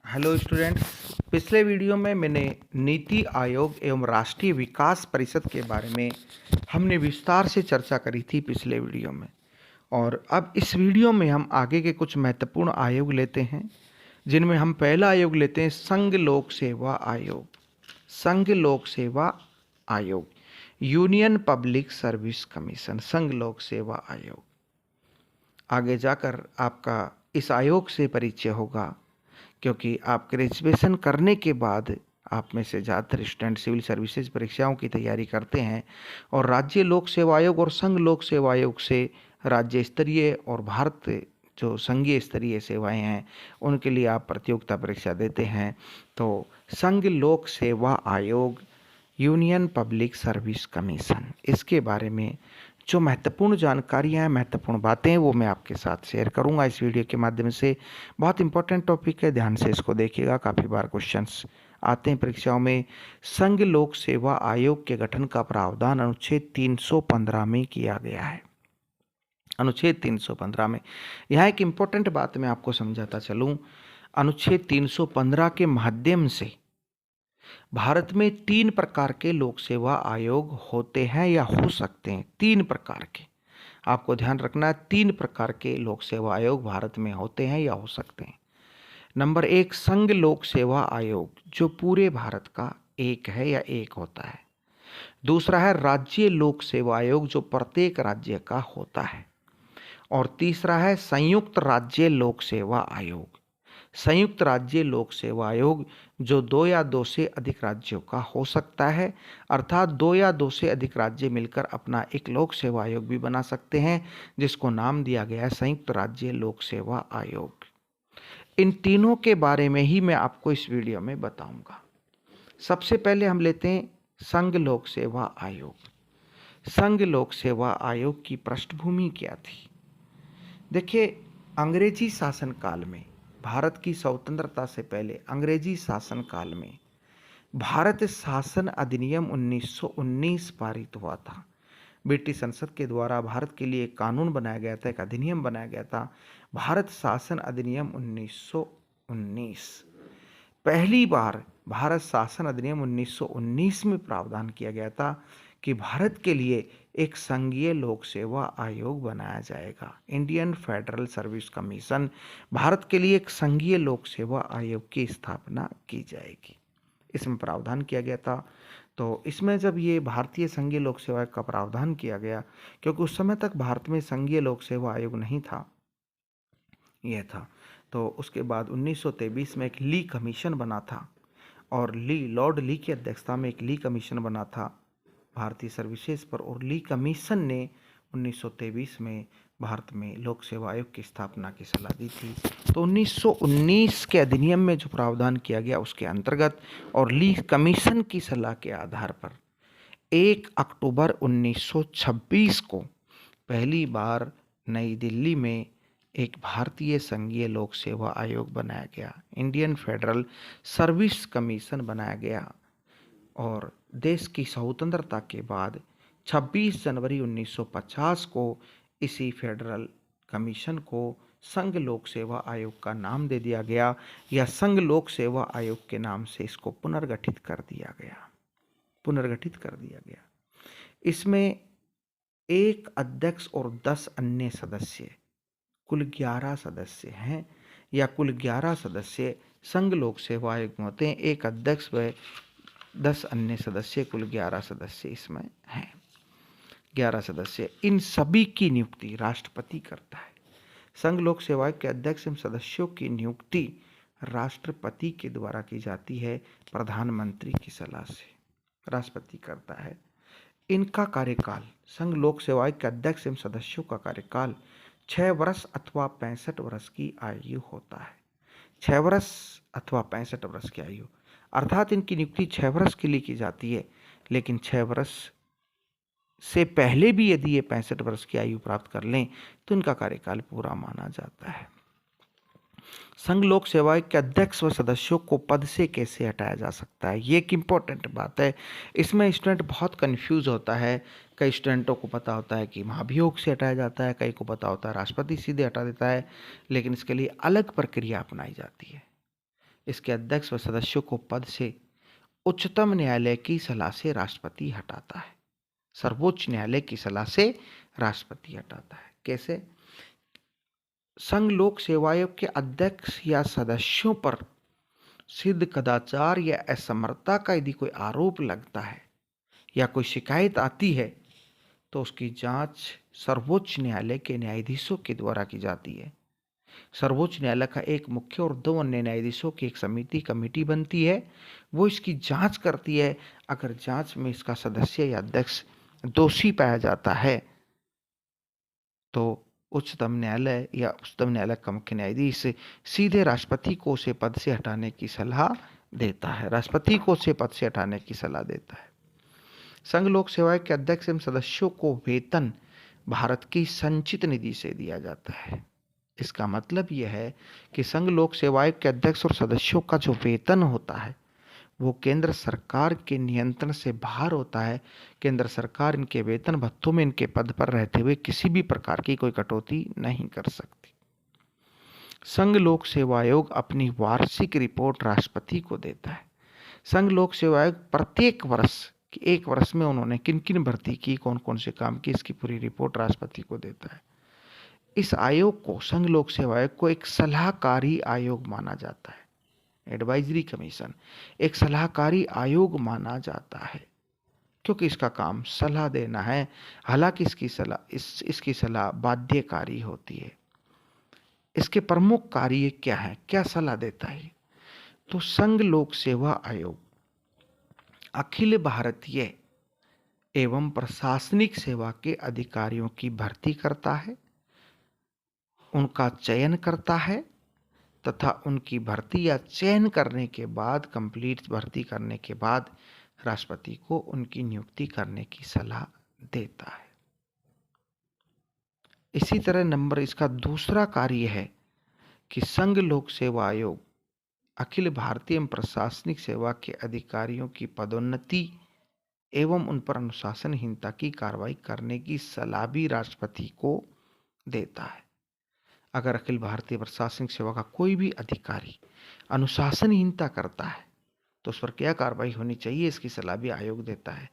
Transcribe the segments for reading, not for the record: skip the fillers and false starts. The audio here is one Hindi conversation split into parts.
Hello students. पिछले वीडियो में मैंने नीति आयोग एवं राष्ट्रीय विकास परिषद के बारे में हमने विस्तार से चर्चा करी थी पिछले वीडियो में। और अब इस वीडियो में हम आगे के कुछ महत्वपूर्ण आयोग लेते हैं, जिनमें हम पहला आयोग लेते हैं संघ लोक सेवा आयोग। संघ लोक सेवा आयोग, यूनियन पब्लिक सर्विस कमीशन, संघ लोक सेवा आयोग। आगे जाकर आपका इस आयोग से परिचय होगा, क्योंकि आप ग्रेजुएशन करने के बाद आप में से ज़्यादातर स्टूडेंट सिविल सर्विसेज परीक्षाओं की तैयारी करते हैं और राज्य लोक सेवा आयोग और संघ लोक सेवा आयोग से राज्य स्तरीय और भारत जो संघीय स्तरीय सेवाएं हैं उनके लिए आप प्रतियोगिता परीक्षा देते हैं। तो संघ लोक सेवा आयोग, यूनियन पब्लिक सर्विस कमीशन, इसके बारे में जो महत्वपूर्ण जानकारियाँ हैं, महत्वपूर्ण बातें हैं, वो मैं आपके साथ शेयर करूंगा इस वीडियो के माध्यम से। बहुत इंपॉर्टेंट टॉपिक है, ध्यान से इसको देखिएगा। काफ़ी बार क्वेश्चंस आते हैं परीक्षाओं में। संघ लोक सेवा आयोग के गठन का प्रावधान अनुच्छेद 315 में किया गया है। अनुच्छेद 315 में यहाँ एक इम्पोर्टेंट बात मैं आपको समझाता चलूँ। अनुच्छेद 315 के माध्यम से भारत में 3 प्रकार के लोक सेवा आयोग होते हैं या हो सकते हैं। 3 प्रकार के, आपको ध्यान रखना है, 3 प्रकार के लोक सेवा आयोग भारत में होते हैं या हो सकते हैं। नंबर 1, संघ लोक सेवा आयोग, जो पूरे भारत का एक है या एक होता है। दूसरा है राज्य लोक सेवा आयोग, जो प्रत्येक राज्य का होता है। और तीसरा है संयुक्त राज्य लोक सेवा आयोग। संयुक्त राज्य लोक सेवा आयोग जो 2 या 2 से अधिक राज्यों का हो सकता है, अर्थात 2 या 2 से अधिक राज्य मिलकर अपना एक लोक सेवा आयोग भी बना सकते हैं, जिसको नाम दिया गया है संयुक्त राज्य लोक सेवा आयोग। इन तीनों के बारे में ही मैं आपको इस वीडियो में बताऊंगा। सबसे पहले हम लेते हैं संघ लोक सेवा आयोग। संघ लोक सेवा आयोग की पृष्ठभूमि क्या थी? देखिए, अंग्रेजी शासन काल में, भारत की स्वतंत्रता से पहले अंग्रेजी शासन काल में भारत शासन अधिनियम 1919 पारित हुआ था। ब्रिटिश संसद के द्वारा भारत के लिए एक कानून बनाया गया था, एक अधिनियम बनाया गया था, भारत शासन अधिनियम 1919। पहली बार भारत शासन अधिनियम 1919 में प्रावधान किया गया था कि भारत के लिए एक संघीय लोक सेवा आयोग बनाया जाएगा। Indian federal service commission, Bharat के लिए एक संघीय लोक सेवा आयोग की स्थापना की जाएगी, इसमें प्रावधान किया गया था। तो इसमें जब ये भारतीय संघीय लोक सेवा आयोग का प्रावधान किया गया, क्योंकि उस समय तक भारत में संघीय लोक सेवा आयोग नहीं था, यह था, तो उसके बाद 1923 में एक ली कमीशन बना था और लॉर्ड ली की अध्यक्षता में एक ली कमीशन बना था भारतीय सर्विसेज पर, और ली कमीशन ने 1923 में भारत में लोक सेवा आयोग की स्थापना की सलाह दी थी। तो 1919 के अधिनियम में जो प्रावधान किया गया उसके अंतर्गत और ली कमीशन की सलाह के आधार पर 1 अक्टूबर 1926 को पहली बार नई दिल्ली में एक भारतीय संघीय लोक सेवा आयोग बनाया गया, इंडियन फेडरल सर्विस कमीशन बनाया गया। और देश की स्वतंत्रता के बाद 26 जनवरी 1950 को इसी फेडरल कमीशन को संघ लोक सेवा आयोग का नाम दे दिया गया, या संघ लोक सेवा आयोग के नाम से इसको पुनर्गठित कर दिया गया। इसमें एक अध्यक्ष और 10 अन्य सदस्य, कुल 11 सदस्य हैं, या कुल 11 सदस्य संघ लोक सेवा आयोग में होते हैं। एक अध्यक्ष व 10 अन्य सदस्य, कुल 11 सदस्य इसमें हैं। 11 सदस्य, इन सभी की नियुक्ति राष्ट्रपति करता है। संघ लोक सेवा आयोग के अध्यक्ष एवं सदस्यों की नियुक्ति राष्ट्रपति के द्वारा की जाती है, प्रधानमंत्री की सलाह से राष्ट्रपति करता है। इनका कार्यकाल, संघ लोक सेवा आयोग के अध्यक्ष एवं सदस्यों का कार्यकाल 6 वर्ष अथवा 65 वर्ष की आयु होता है। 6 वर्ष अथवा 65 वर्ष की आयु, अर्थात इनकी नियुक्ति 6 वर्ष के लिए की जाती है, लेकिन 6 वर्ष से पहले भी यदि ये 65 वर्ष की आयु प्राप्त कर लें तो इनका कार्यकाल पूरा माना जाता है। संघ लोक सेवा आयोग के अध्यक्ष व सदस्यों को पद से कैसे हटाया जा सकता है, ये एक इम्पोर्टेंट बात है। इसमें स्टूडेंट बहुत कंफ्यूज होता है। कई स्टूडेंटों को पता होता है कि महाभियोग से हटाया जाता है, कई को पता होता है राष्ट्रपति सीधे हटा देता है, लेकिन इसके लिए अलग प्रक्रिया अपनाई जाती है। इसके अध्यक्ष व सदस्यों को पद से उच्चतम न्यायालय की सलाह से राष्ट्रपति हटाता है। सर्वोच्च न्यायालय की सलाह से राष्ट्रपति हटाता है। कैसे? संघ लोक सेवा आयोग के अध्यक्ष या सदस्यों पर सिद्ध कदाचार या असमर्थता का यदि कोई आरोप लगता है या कोई शिकायत आती है तो उसकी जांच सर्वोच्च न्यायालय के न्यायाधीशों के द्वारा की जाती है। सर्वोच्च न्यायालय का एक मुख्य और 2 अन्य न्यायाधीशों की एक कमेटी बनती है। वो इसकी जांच करती है। अगर जांच में इसका सदस्य या अध्यक्ष दोषी पाया जाता है तो उच्चतम न्यायालय या उच्चतम न्यायालय का मुख्य न्यायाधीश सीधे राष्ट्रपति को उसे पद से हटाने की सलाह देता है। संघ लोक सेवा आयोग के अध्यक्ष एवं सदस्यों को वेतन भारत की संचित निधि से दिया जाता है। इसका मतलब यह है कि संघ लोक सेवा आयोग के अध्यक्ष और सदस्यों का जो वेतन होता है वो केंद्र सरकार के नियंत्रण से बाहर होता है। केंद्र सरकार इनके वेतन भत्तों में इनके पद पर रहते हुए किसी भी प्रकार की कोई कटौती नहीं कर सकती। संघ लोक सेवा आयोग अपनी वार्षिक रिपोर्ट राष्ट्रपति को देता है। संघ लोक सेवा आयोग प्रत्येक वर्ष कि एक वर्ष में उन्होंने किन किन भर्ती की, कौन कौन से काम की, इसकी पूरी रिपोर्ट राष्ट्रपति को देता है। इस आयोग को, संघ लोक सेवा आयोग को एक सलाहकारी आयोग माना जाता है। एडवाइजरी कमीशन एक सलाहकारी आयोग माना जाता है क्योंकि इसका काम सलाह देना है। हालांकि इसकी सलाह बाध्यकारी होती है। इसके प्रमुख कार्य क्या है, क्या सलाह देता है? तो संघ लोक सेवा आयोग अखिल भारतीय एवं प्रशासनिक सेवा के अधिकारियों की भर्ती करता है, उनका चयन करता है तथा उनकी भर्ती या चयन करने के बाद, कंप्लीट भर्ती करने के बाद राष्ट्रपति को उनकी नियुक्ति करने की सलाह देता है। इसी तरह इसका दूसरा कार्य है कि संघ लोक सेवा आयोग अखिल भारतीय प्रशासनिक सेवा के अधिकारियों की पदोन्नति एवं उन पर अनुशासनहीनता की कार्रवाई करने की सलाह भी राष्ट्रपति को देता है। अगर अखिल भारतीय प्रशासनिक सेवा का कोई भी अधिकारी अनुशासनहीनता करता है तो उस पर क्या कार्रवाई होनी चाहिए, इसकी सलाह भी आयोग देता है।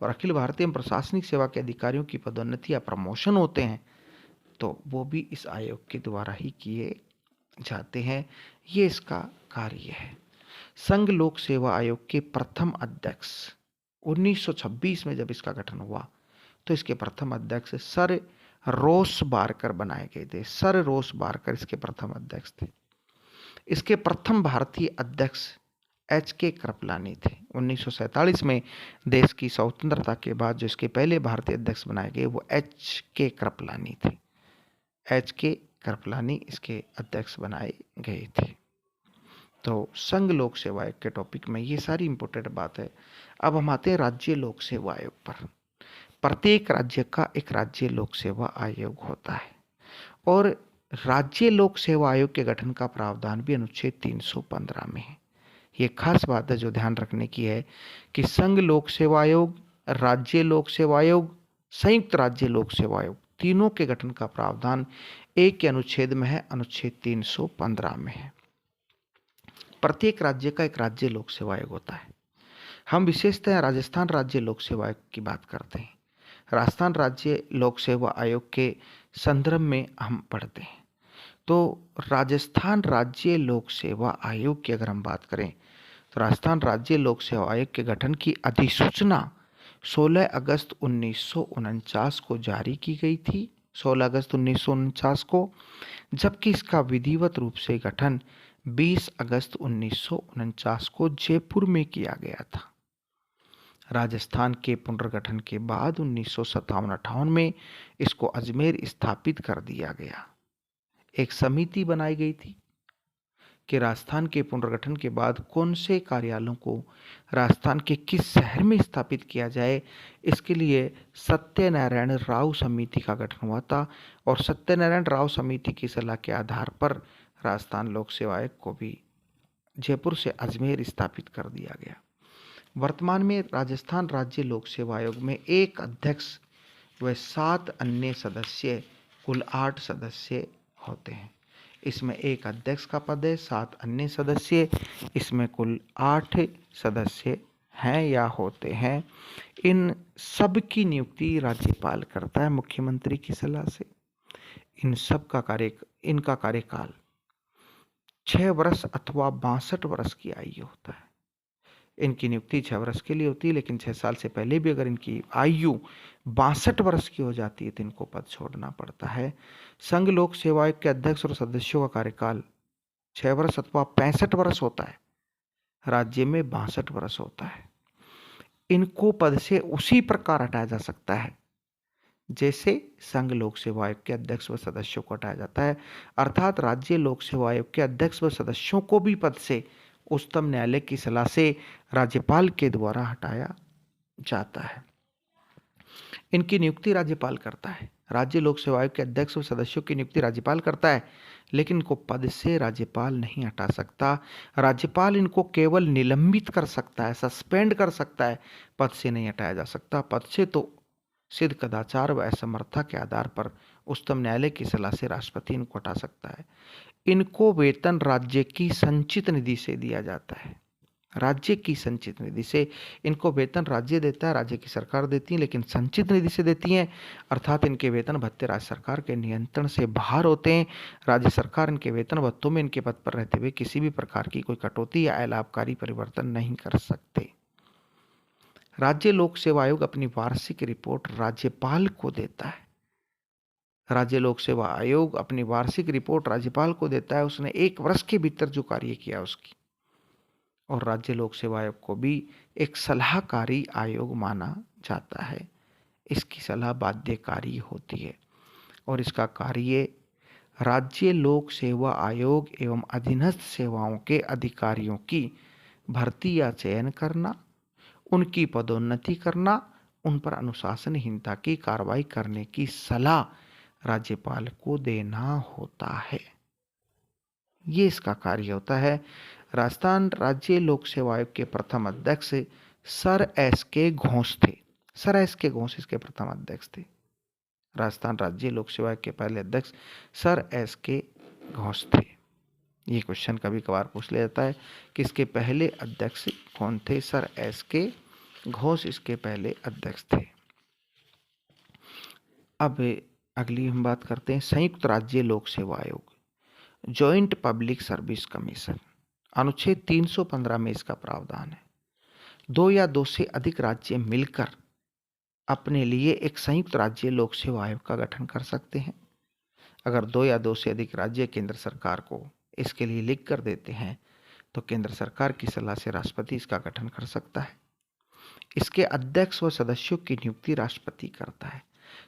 और अखिल भारतीय प्रशासनिक सेवा के अधिकारियों की पदोन्नति या प्रमोशन होते हैं तो वो भी इस आयोग के द्वारा ही किए जाते हैं। ये इसका कार्य है। संघ लोक सेवा आयोग के प्रथम अध्यक्ष 1926 में जब इसका गठन हुआ तो इसके प्रथम अध्यक्ष सर रोस बारकर बनाए गए थे। सर रोस बारकर इसके प्रथम अध्यक्ष थे। इसके प्रथम भारतीय अध्यक्ष H.K. कृपलानी थे। 1947 में देश की स्वतंत्रता के बाद जो इसके पहले भारतीय अध्यक्ष बनाए गए वो H.K. कृपलानी थे। H.K. कृपलानी इसके अध्यक्ष बनाए गए थे। तो संघ लोक सेवा आयोग के टॉपिक में ये सारी इंपॉर्टेंट बात है। अब हम आते हैं राज्य लोक सेवा आयोग पर। प्रत्येक राज्य का एक राज्य लोक सेवा आयोग होता है और राज्य लोक सेवा आयोग के गठन का प्रावधान भी अनुच्छेद 315 में है। ये खास बात है जो ध्यान रखने की है कि संघ लोक सेवा आयोग, राज्य लोक सेवा आयोग, संयुक्त राज्य लोक सेवा आयोग तीनों के गठन का प्रावधान एक के अनुच्छेद में है, अनुच्छेद 315 में है। प्रत्येक राज्य का एक राज्य लोक सेवा आयोग होता है। हम विशेषतः राजस्थान राज्य लोक सेवा आयोग की बात करते हैं। राजस्थान राज्य लोक सेवा आयोग के संदर्भ में हम पढ़ते हैं तो राजस्थान राज्य लोक सेवा आयोग की अगर हम बात करें तो राजस्थान राज्य लोक सेवा आयोग के गठन की अधिसूचना 16 अगस्त 1949 को जारी की गई थी। 16 अगस्त 1949 को, जबकि इसका विधिवत रूप से गठन 20 अगस्त 1949 को जयपुर में किया गया था। राजस्थान के पुनर्गठन के बाद 1957-58 में इसको अजमेर स्थापित कर दिया गया। एक समिति बनाई गई थी कि राजस्थान के पुनर्गठन के बाद कौन से कार्यालयों को राजस्थान के किस शहर में स्थापित किया जाए। इसके लिए सत्यनारायण राव समिति का गठन हुआ था और सत्यनारायण राव समिति की सलाह के आधार पर राजस्थान लोक सेवा आयोग को भी जयपुर से अजमेर स्थापित कर दिया गया। वर्तमान में राजस्थान राज्य लोक सेवा आयोग में एक अध्यक्ष व 7 अन्य सदस्य, कुल 8 सदस्य होते हैं। इसमें एक अध्यक्ष का पद है, 7 अन्य सदस्य। इसमें कुल 8 सदस्य हैं या होते हैं। इन सब की नियुक्ति राज्यपाल करता है मुख्यमंत्री की सलाह से। इनका कार्यकाल 6 वर्ष अथवा 62 वर्ष की आयु होता है। इनकी नियुक्ति 6 वर्ष के लिए होती है, लेकिन 6 साल से पहले भी अगर इनकी आयु 62 वर्ष की हो जाती है तो इनको पद छोड़ना पड़ता है। संघ लोक सेवा आयोग के अध्यक्ष और सदस्यों का कार्यकाल 6 वर्ष अथवा 65 वर्ष होता है। राज्य में 62 वर्ष होता है। इनको पद से उसी प्रकार हटाया जा सकता है जैसे संघ लोक सेवा आयोग के अध्यक्ष व सदस्यों को हटाया जाता है। अर्थात राज्य लोक सेवा आयोग के अध्यक्ष व सदस्यों को भी पद से उच्चतम न्यायालय की सलाह से राज्यपाल के द्वारा हटाया जाता है। इनकी नियुक्ति राज्यपाल करता है। राज्य लोक सेवा आयोग के अध्यक्ष व सदस्यों की नियुक्ति राज्यपाल करता है, लेकिन इनको पद से राज्यपाल नहीं हटा सकता। राज्यपाल इनको केवल निलंबित कर सकता है, सस्पेंड कर सकता है, पद से नहीं हटाया जा सकता। पद से तो सिद्ध कदाचार व असमर्थता के आधार पर उच्चतम न्यायालय की सलाह से राष्ट्रपति इनको हटा सकता है। इनको वेतन राज्य की संचित निधि से दिया जाता है। राज्य की संचित निधि से इनको वेतन राज्य देता है, राज्य की सरकार देती है, लेकिन संचित निधि से देती है। अर्थात इनके वेतन भत्ते राज्य सरकार के नियंत्रण से बाहर होते हैं। राज्य सरकार इनके वेतन भत्तों में इनके पद पर रहते हुए किसी भी प्रकार की कोई कटौती या अलाभकारी परिवर्तन नहीं कर सकते। राज्य लोक सेवा आयोग अपनी वार्षिक रिपोर्ट राज्यपाल को देता है। राज्य लोक सेवा आयोग अपनी वार्षिक रिपोर्ट राज्यपाल को देता है। उसने 1 वर्ष के भीतर जो कार्य किया उसकी। और राज्य लोक सेवा आयोग को भी एक सलाहकारी आयोग माना जाता है। इसकी सलाह बाध्यकारी होती है और इसका कार्य राज्य लोक सेवा आयोग एवं अधीनस्थ सेवाओं के अधिकारियों की भर्ती या चयन करना, उनकी पदोन्नति करना, उन पर अनुशासनहीनता की कार्रवाई करने की सलाह राज्यपाल को देना होता है। ये इसका कार्य होता है। राजस्थान राज्य लोक सेवा आयोग के प्रथम अध्यक्ष सर एस के घोष थे। सर एस के घोष इसके प्रथम अध्यक्ष थे। राजस्थान राज्य लोक सेवा आयोग के पहले अध्यक्ष सर एस के घोष थे। ये क्वेश्चन कभी कभार पूछ लिया जाता है कि इसके पहले अध्यक्ष कौन थे। सर एस के घोष इसके पहले अध्यक्ष थे। अब अगली हम बात करते हैं संयुक्त राज्य लोक सेवा आयोग, जॉइंट पब्लिक सर्विस कमीशन। अनुच्छेद 315 में इसका प्रावधान है। 2 या 2 से अधिक राज्य मिलकर अपने लिए एक संयुक्त राज्य लोक सेवा आयोग का गठन कर सकते हैं। अगर 2 या 2 से अधिक राज्य केंद्र सरकार को इसके लिए लिख कर देते हैं तो केंद्र सरकार की सलाह से राष्ट्रपति इसका गठन कर सकता है। इसके अध्यक्ष व सदस्यों की नियुक्ति राष्ट्रपति करता है।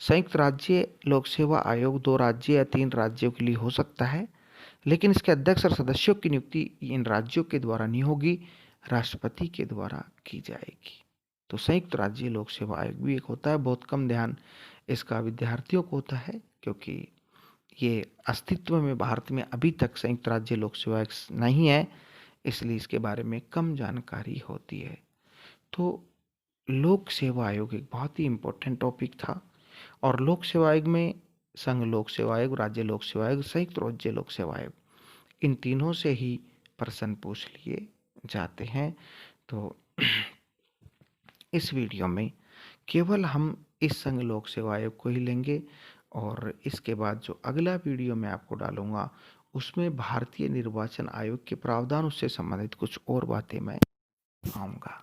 संयुक्त राज्य लोक सेवा आयोग 2 राज्य या 3 राज्यों के लिए हो सकता है, लेकिन इसके अध्यक्ष और सदस्यों की नियुक्ति इन राज्यों के द्वारा नहीं होगी, राष्ट्रपति के द्वारा की जाएगी। तो संयुक्त राज्य लोक सेवा आयोग भी एक होता है। बहुत कम ध्यान इसका विद्यार्थियों को होता है क्योंकि ये अस्तित्व में भारत में अभी तक संयुक्त राज्य लोक सेवा आयोग नहीं है, इसलिए इसके बारे में कम जानकारी होती है। तो लोक सेवा आयोग एक बहुत ही इम्पोर्टेंट टॉपिक था और लोक सेवा आयोग में संघ लोक सेवा आयोग, राज्य लोक सेवा आयोग, संयुक्त राज्य लोक सेवा आयोग, इन तीनों से ही प्रश्न पूछ लिए जाते हैं। तो इस वीडियो में केवल हम इस संघ लोक सेवा आयोग को ही लेंगे और इसके बाद जो अगला वीडियो मैं आपको डालूंगा उसमें भारतीय निर्वाचन आयोग के प्रावधान उससे संबंधित कुछ और बातें मैं आऊँगा।